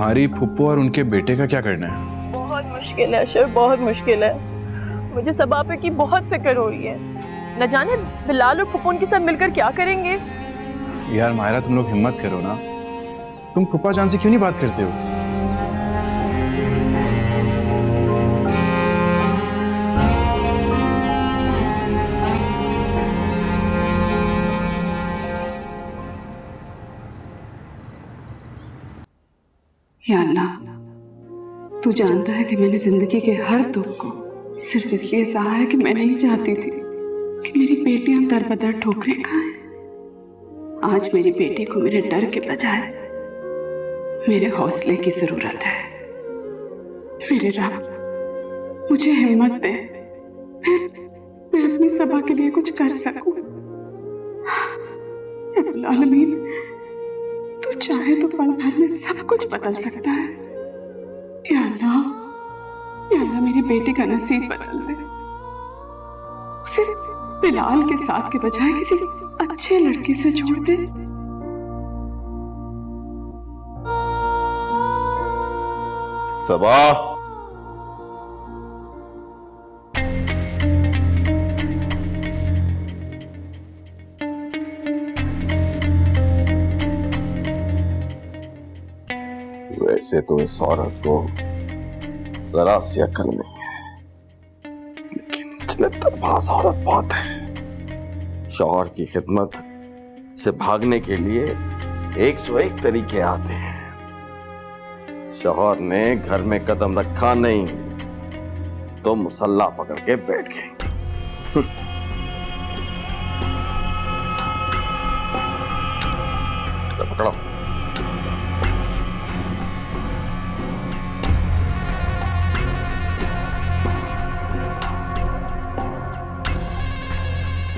तुम्हारी फुप्पो और उनके बेटे का क्या करना है? बहुत मुश्किल है अशर, बहुत मुश्किल है। मुझे सबा पे की बहुत फिक्र हो रही है। न जाने बिलाल और फुप्पो उनके साथ मिलकर क्या करेंगे। यार मायरा, तुम लोग हिम्मत करो ना। तुम फुप्पा जान से क्यों नहीं बात करते हो? या अल्लाह, तू जानता है कि मैंने जिंदगी के हर दुख को सिर्फ इसलिए सहा है कि मैं नहीं चाहती थी कि मेरी बेटियां दर बदर ठोकरें खाएं। आज मेरी बेटी को मेरे डर के बजाय मेरे हौसले की जरूरत है। मेरे रब, मुझे हिम्मत दे, मैं अपनी सबा के लिए कुछ कर सकूं। रब्बुल आलमीन, तू चाहे तो पल भर में सब कुछ बदल सकता है। या अल्लाह, मेरी बेटी का नसीब बदल दे। उसे बिलाल के साथ के बजाय किसी अच्छे लड़की से जोड़ दे। सबा, वैसे तो इस औरत को जरा सी अकल नहीं है, लेकिन चलतबाज औरत बहुत है। शौहर की खिदमत से भागने के लिए 101 तरीके आते हैं। शौहर ने घर में कदम रखा नहीं तो मुसल्ला पकड़ के बैठ गए। पकड़ो।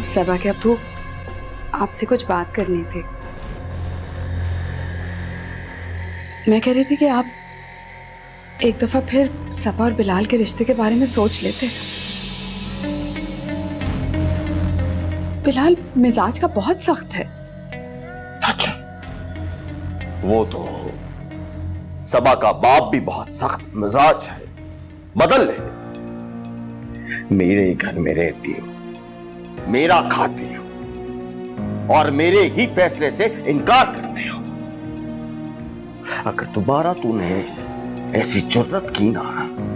सबा के अब्बू, आपसे कुछ बात करनी थी। मैं कह रही थी कि आप एक दफा फिर सबा और बिलाल के रिश्ते के बारे में सोच लेते। बिलाल मिजाज का बहुत सख्त है। अच्छा, वो तो सबा का बाप भी बहुत सख्त मिजाज है, बदल ले। मेरे घर में रहती हो, मेरा खाती हो और मेरे ही फैसले से इनकार करते हो। अगर दोबारा तूने ऐसी जुर्रत की ना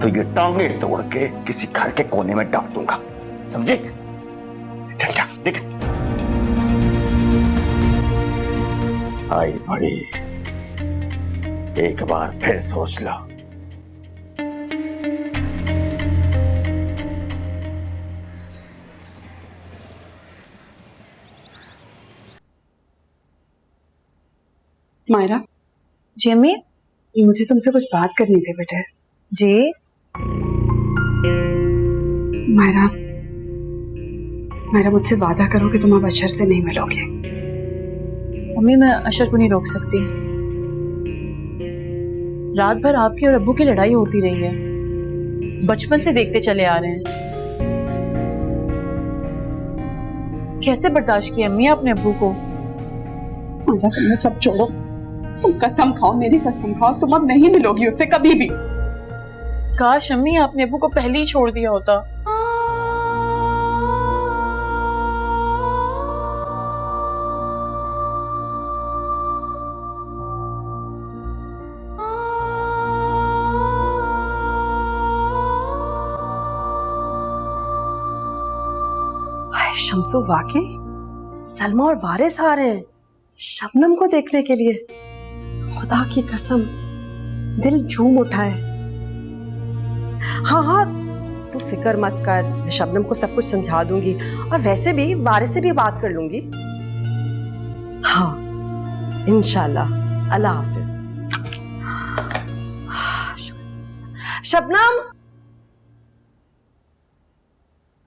तो ये टांगे तोड़ के किसी घर के कोने में डाल दूंगा, समझे? चल जा, ठीक है? आई बड़ी, एक बार फिर सोच लो। मायरा। जी अम्मी। मुझे तुमसे कुछ बात करनी थी बेटे। जी। मायरा, मुझसे वादा करो कि तुम अब अशर से नहीं मिलोगे। अम्मी, मैं अशर को नहीं रोक सकती। रात भर आपकी और अब्बू की लड़ाई होती रही है, बचपन से देखते चले आ रहे हैं। कैसे बर्दाश्त किया अम्मी आपने अब्बू को? मायरा, तुमने सब छोड़ो, तुम कसम खाओ, मेरी कसम खाओ, तुम अब नहीं मिलोगी उससे कभी भी। काश अम्मी आपने अब्बू को पहले ही छोड़ दिया होता। शम्सू, वाकई सलमा और वारिस आ रहे हैं शबनम को देखने के लिए। खुदा की कसम, दिल झूम उठा है। हाँ, तू फिक्र मत कर, मैं शबनम को सब कुछ समझा दूंगी और वैसे भी वारिस से भी बात कर लूंगी। हाँ, इंशाल्लाह। अल्लाह हाफिज। शबनम,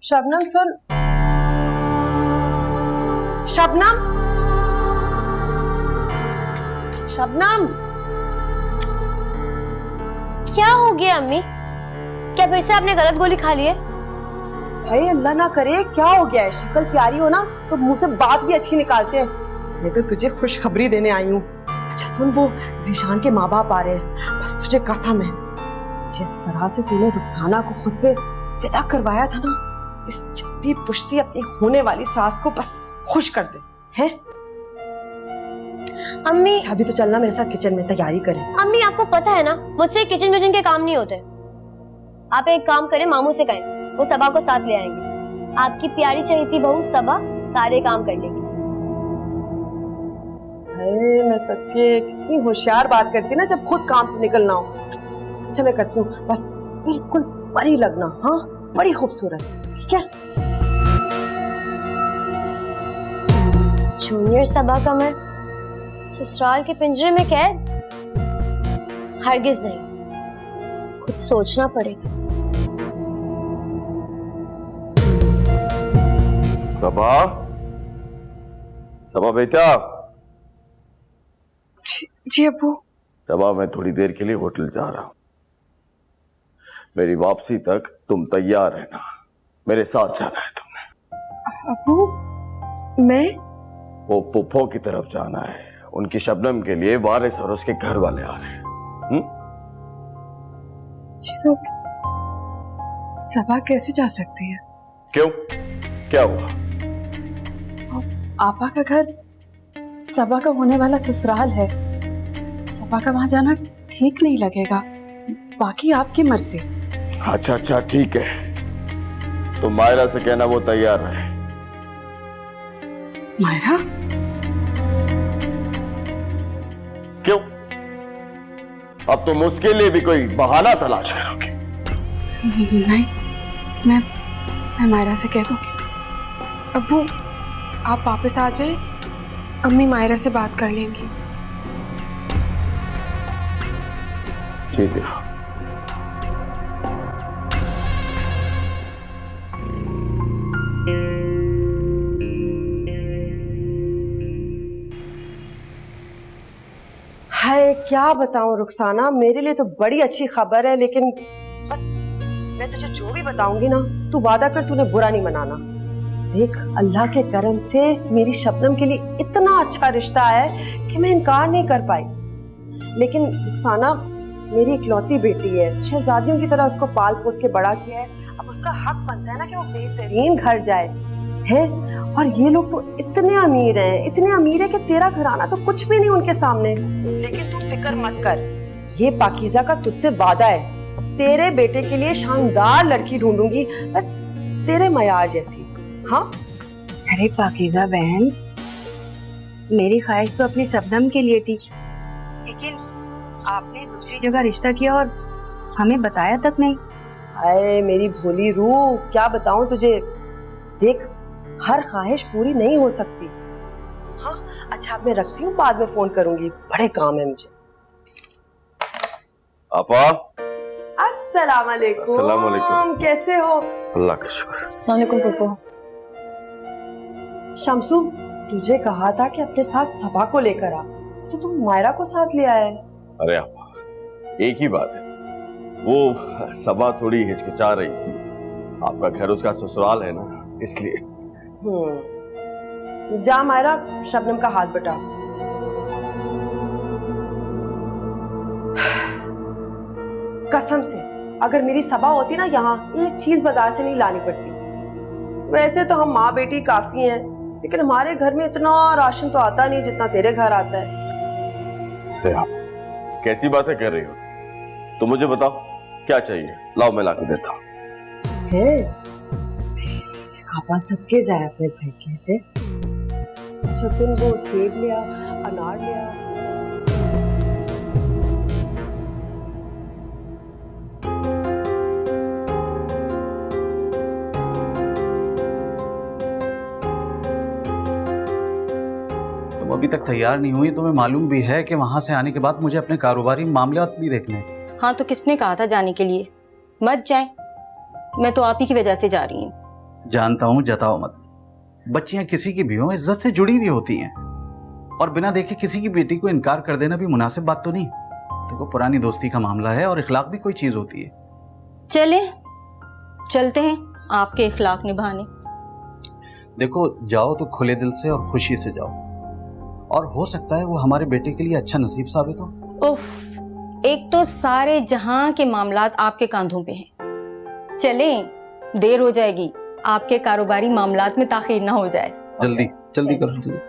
शबनम सुन। शबनम, शबनम। क्या हो गया अम्मी? क्या फिर से आपने गलत गोली खा ली है? भाई अल्लाह ना करे, क्या हो गया है? शक्ल प्यारी हो ना तो मुंह से बात भी अच्छी निकालते हैं। मैं तो तुझे खुशखबरी देने आई हूँ। अच्छा सुन, सुन, वो जीशान के माँ बाप आ रहे हैं। बस तुझे कसम है, जिस तरह से तूने रुखसाना को खुद पे फिदा करवाया था ना, इस जद्दी पुश्ती अपनी होने वाली सास को बस खुश कर दे है। अम्मी अच्छा अभी तो चलना मेरे साथ किचन में, तैयारी करें। अम्मी आपको पता है ना, मुझसे किचन विचन के काम नहीं होते। आप एक काम करें, मामू से कहें, वो सबा को साथ ले आएंगे। आपकी प्यारी चहेती बहू सबा सारे काम कर लेगी। मैं सदके कितनी होशियार बात करती ना, जब खुद काम से निकलना हो। अच्छा मैं करती हूँ, बस बिल्कुल परी लगना। हाँ बड़ी खूबसूरत, ठीक है। जूनियर सबा कमर ससुराल के पिंजरे में कैद? हरगिज नहीं, कुछ सोचना पड़ेगा। सबा, सबा बेटा। जी अब्बू। सबा मैं थोड़ी देर के लिए होटल जा रहा हूं। मेरी वापसी तक तुम तैयार रहना, मेरे साथ जाना है तुम्हें। अब्बू मैं? वो पुप्पो की तरफ जाना है, उनकी शबनम के लिए वारिस और उसके घर वाले आ रहे हैं। जी तो सबा कैसे जा सकती है? क्यों, क्या हुआ? आपा का घर सबा का होने वाला ससुराल है, सबा का वहां जाना ठीक नहीं लगेगा। बाकी आपकी मर्जी। अच्छा अच्छा ठीक है, तो मायरा से कहना वो तैयार है। मायरा? क्यों, अब तुम उसके लिए भी कोई बहाना तलाश करोगे? नहीं, मैं मायरा से कह दूंगी। अब्बू आप वापस आ जाए, अम्मी मायरा से बात कर लेंगी। ठीक है। हाय क्या बताऊं रुखसाना, मेरे लिए तो बड़ी अच्छी खबर है, लेकिन बस मैं तुझे जो भी बताऊंगी ना, तू वादा कर तूने बुरा नहीं मनाना। देख अल्लाह के करम से मेरी शबनम के लिए इतना अच्छा रिश्ता है कि मैं इनकार नहीं कर पाई। लेकिन रुखसाना मेरी इकलौती बेटी है, शहजादियों की तरह उसको पाल पोस के बड़ा किया है। अब उसका हक बनता है ना कि वो बेहतरीन घर जाए है। और ये लोग तो इतने अमीर हैं, इतने अमीर है कि तेरा घराना तो कुछ भी नहीं उनके सामने। लेकिन तू फिक्र मत कर, ये पाकीज़ा का तुझसे वादा है, तेरे बेटे के लिए शानदार लड़की ढूंढूंगी, बस तेरे मयार जैसी। हाँ अरे पाकीज़ा बहन, मेरी ख्वाहिश तो अपनी शबनम के लिए थी, लेकिन आपने दूसरी जगह रिश्ता किया और हमें बताया तक नहीं। हाय मेरी भोली रूह, क्या बताऊं तुझे। देख हर ख्वाहिश पूरी नहीं हो सकती। हाँ अच्छा अब मैं रखती हूँ, बाद में फोन करूंगी, बड़े काम है मुझे। आपा। अस्सलाम वालेकुम। अस्सलाम वालेकुम। कैसे हो? अल्लाह का शुक्र। अस्सलाम वालेकुम पुप्पो। शम्सू तुझे कहा था कि अपने साथ सबा को लेकर आ, तो तुम मायरा को साथ ले आए। अरे आपा एक ही बात है, वो सबा थोड़ी हिचकिचा रही थी। आपका घर उसका ससुराल है ना, इसलिए। जा मायरा शबनम का हाथ बटा। कसम से अगर मेरी सबा होती ना यहाँ, एक चीज बाजार से नहीं लानी पड़ती। वैसे तो हम माँ बेटी काफी हैं, लेकिन हमारे घर में इतना राशन तो आता नहीं जितना तेरे घर आता है। आप कैसी बातें कर रही हो? तो मुझे बताओ क्या चाहिए, लाओ मैं लाके देता हूँ। आपा सबके जाए अपने भाई के पे। अच्छा सुन, वो सेब लिया, अनार लिया। तुम अभी तक तैयार नहीं हुई, तुम्हें मालूम भी है कि वहां से आने के बाद मुझे अपने कारोबारी मामलात भी देखने हैं। हाँ तो किसने कहा था जाने के लिए? मत जाए, मैं तो आप ही की वजह से जा रही हूँ। जानता हूँ, जताओ मत। बच्चियां किसी की भी हो, इज्जत से जुड़ी भी होती हैं, और बिना देखे किसी की बेटी को इनकार कर देना भी मुनासिब बात तो नहीं। देखो पुरानी दोस्ती का मामला है और इखलाक भी कोई चीज होती है। चलते हैं आपके इखलाक निभाने। देखो जाओ तो खुले दिल से और खुशी से जाओ, और हो सकता है वो हमारे बेटे के लिए अच्छा नसीब साबित हो। उफ, एक तो सारे जहां के मामलात आपके कांधों पे हैं। चलें, देर हो जाएगी, आपके कारोबारी मामलात में ताखीर ना हो जाए। जल्दी जल्दी करो, जल्दी।